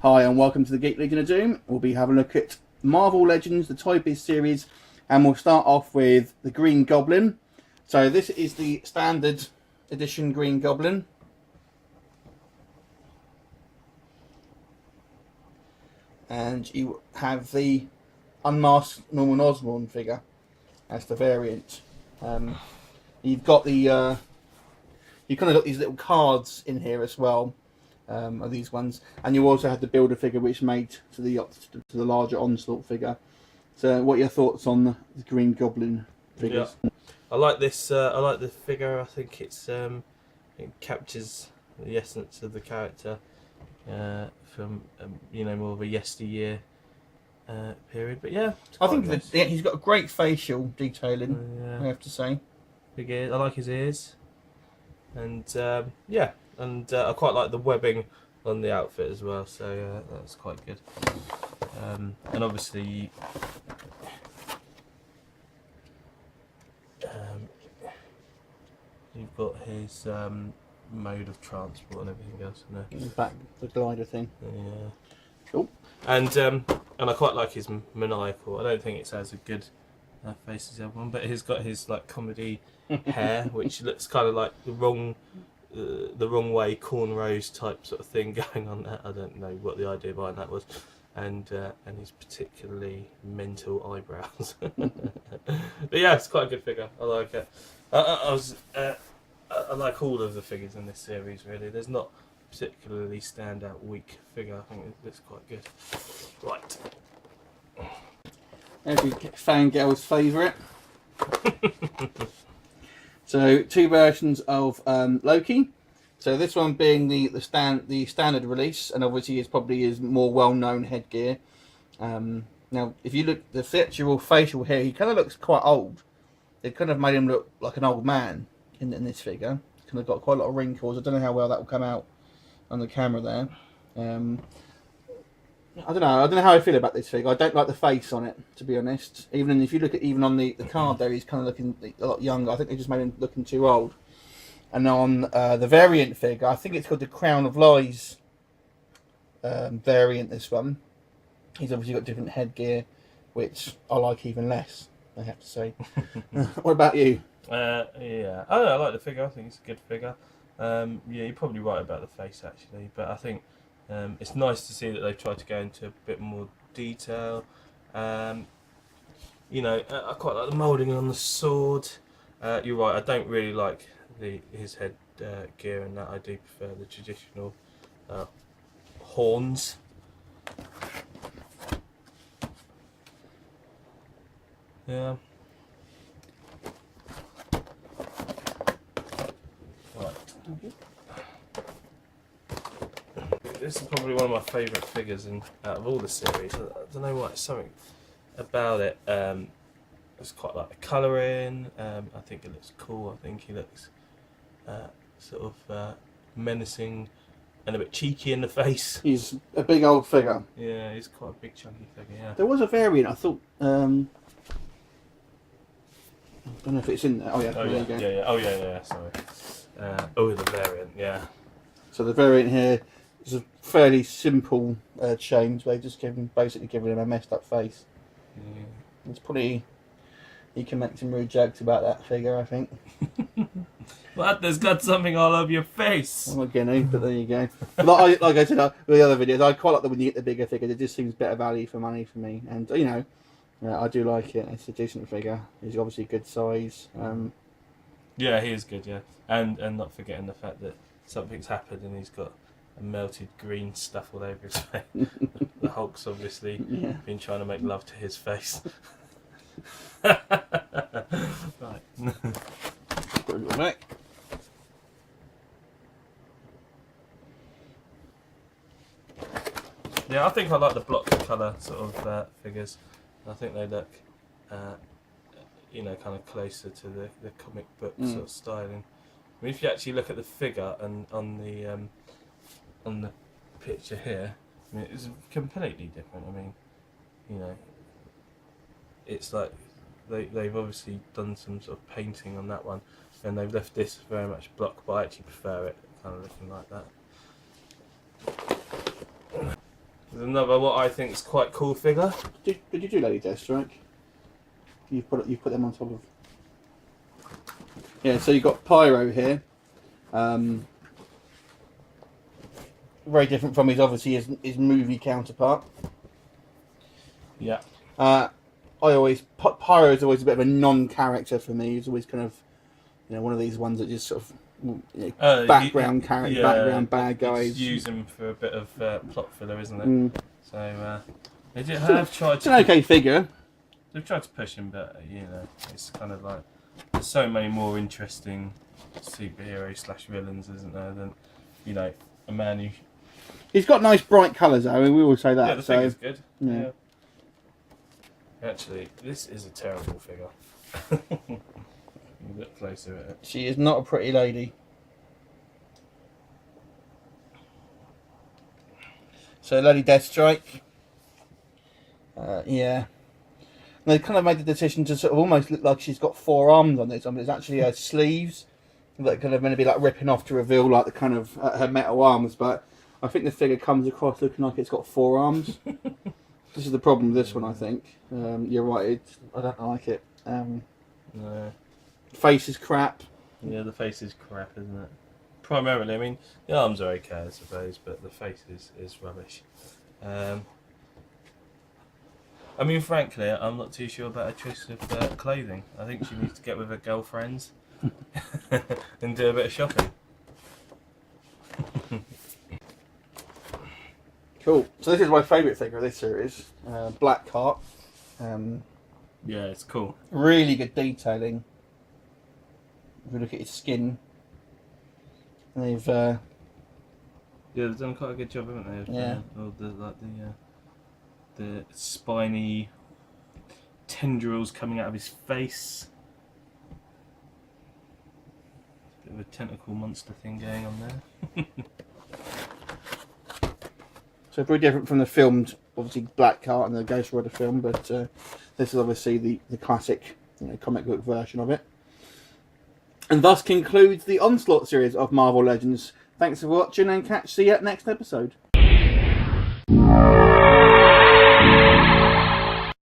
Hi and welcome to the Geek Legion of Doom. We'll be having a look at Marvel Legends, the Toy Biz series, and we'll start off with the Green Goblin. So this is the standard edition Green Goblin. And you have the unmasked Norman Osborn figure as the variant. You've got the you kind of got these little cards in here as well. Are these ones, and you also had the builder figure which made to the larger Onslaught figure. So what are your thoughts on the Green Goblin figures? Yeah. I like this. I like the figure. I think it captures the essence of the character from more of a yesteryear period. But yeah, I think nice. He's got a great facial detailing. I have to say, big ears. I like his ears, and yeah. And I quite like the webbing on the outfit as well, so that's quite good. And obviously, you've got his mode of transport and everything else in there. Back the glider thing. Yeah. Cool. And I quite like his maniacal. I don't think it's as a good face as the other one, but he's got his like comedy hair, which looks kind of like the wrong way cornrows type sort of thing going on there. I don't know what the idea behind that was, and his particularly mental eyebrows. But yeah, it's quite a good figure. I like it. I like all of the figures in this series really. There's not a particularly standout weak figure. I think it looks quite good. Right. Every fangirl's favourite. So two versions of Loki. So this one being the standard release, and obviously it's probably his more well-known headgear. Now, if you look at the actual facial hair, he kind of looks quite old. It kind of made him look like an old man in this figure. Kind of got quite a lot of wrinkles. I don't know how well that will come out on the camera there. I don't know how I feel about this figure. I don't like the face on it, to be honest. Even if you look at on the card there, he's kind of looking a lot younger. I think they just made him looking too old. And on the variant figure, I think it's called the Crown of Lies variant. This one, he's obviously got different headgear, which I like even less, I have to say. What about you? Yeah, I like the figure. I think it's a good figure. Yeah, you're probably right about the face actually, but I think. It's nice to see that they've tried to go into a bit more detail. I quite like the moulding on the sword. You're right, I don't really like his head gear and that. I do prefer the traditional horns. Yeah. Right. Okay. This is probably one of my favourite figures out of all the series. I don't know why, something about it. I just quite like the colouring. I think it looks cool. I think he looks sort of menacing and a bit cheeky in the face. He's a big old figure. Yeah, he's quite a big chunky figure, yeah. There was a variant, I thought. I don't know if it's in there. Oh yeah, there you go. Yeah. Oh yeah, sorry. The variant, yeah. So the variant here is a fairly simple change. They just basically giving him a messed up face. Yeah. It's probably you can make some rude jokes about that figure, I think. What? There's got something all over your face. I'm not gonna, but there you go. Like I said with the other videos, I quite like that when you get the bigger figure. It just seems better value for money for me, and I do like it. It's a decent figure. He's obviously good size. Yeah, he is good. Yeah, and not forgetting the fact that something's happened and he's got a melted green stuff all over his face. The Hulk's obviously been trying to make love to his face. Right. Put it back. Yeah, I think I like the block colour sort of figures. I think they look, kind of closer to the comic book sort of styling. I mean, if you actually look at the figure and on the picture here, I mean, it's completely different. I mean, it's like they've obviously done some sort of painting on that one, and they've left this very much block, but I actually prefer it kind of looking like that. There's another what I think is quite cool figure. Did you do Lady Deathstrike? You put them on top of. Yeah, so you've got Pyro here. Very different from his movie counterpart. Yeah. Pyro is always a bit of a non-character for me. He's always kind of, one of these ones that just sort of background character, background bad guys. Use him for a bit of plot filler, isn't it? So they have tried. It's an okay figure. They've tried to push him, but it's kind of like there's so many more interesting superhero/villains, isn't there? Than a man who. He's got nice bright colours, though. I mean, we always say that. Yeah, the figure's good. Yeah. Actually, this is a terrible figure. You look closer at it. She is not a pretty lady. So, Lady Deathstrike. Yeah. And they kind of made the decision to sort of almost look like she's got 4 arms on this one, but it's actually her sleeves that are kind of going to be like ripping off to reveal like the kind of her metal arms. But I think the figure comes across looking like it's got 4 arms. This is the problem with this one, I think. You're right. I don't like it. No. Face is crap. Yeah, the face is crap, isn't it? Primarily, I mean, the arms are okay, I suppose, but the face is rubbish. I mean, frankly, I'm not too sure about her choice of clothing. I think she needs to get with her girlfriends and do a bit of shopping. Cool. So this is my favourite figure of this series. Black Heart. Yeah, it's cool. Really good detailing. If you look at his skin, they've they've done quite a good job, haven't they? Yeah. All the spiny tendrils coming out of his face. Bit of a tentacle monster thing going on there. So very different from the filmed, obviously, Black Heart and the Ghost Rider film, but this is obviously the classic, comic book version of it. And thus concludes the Onslaught series of Marvel Legends. Thanks for watching, and catch you at next episode.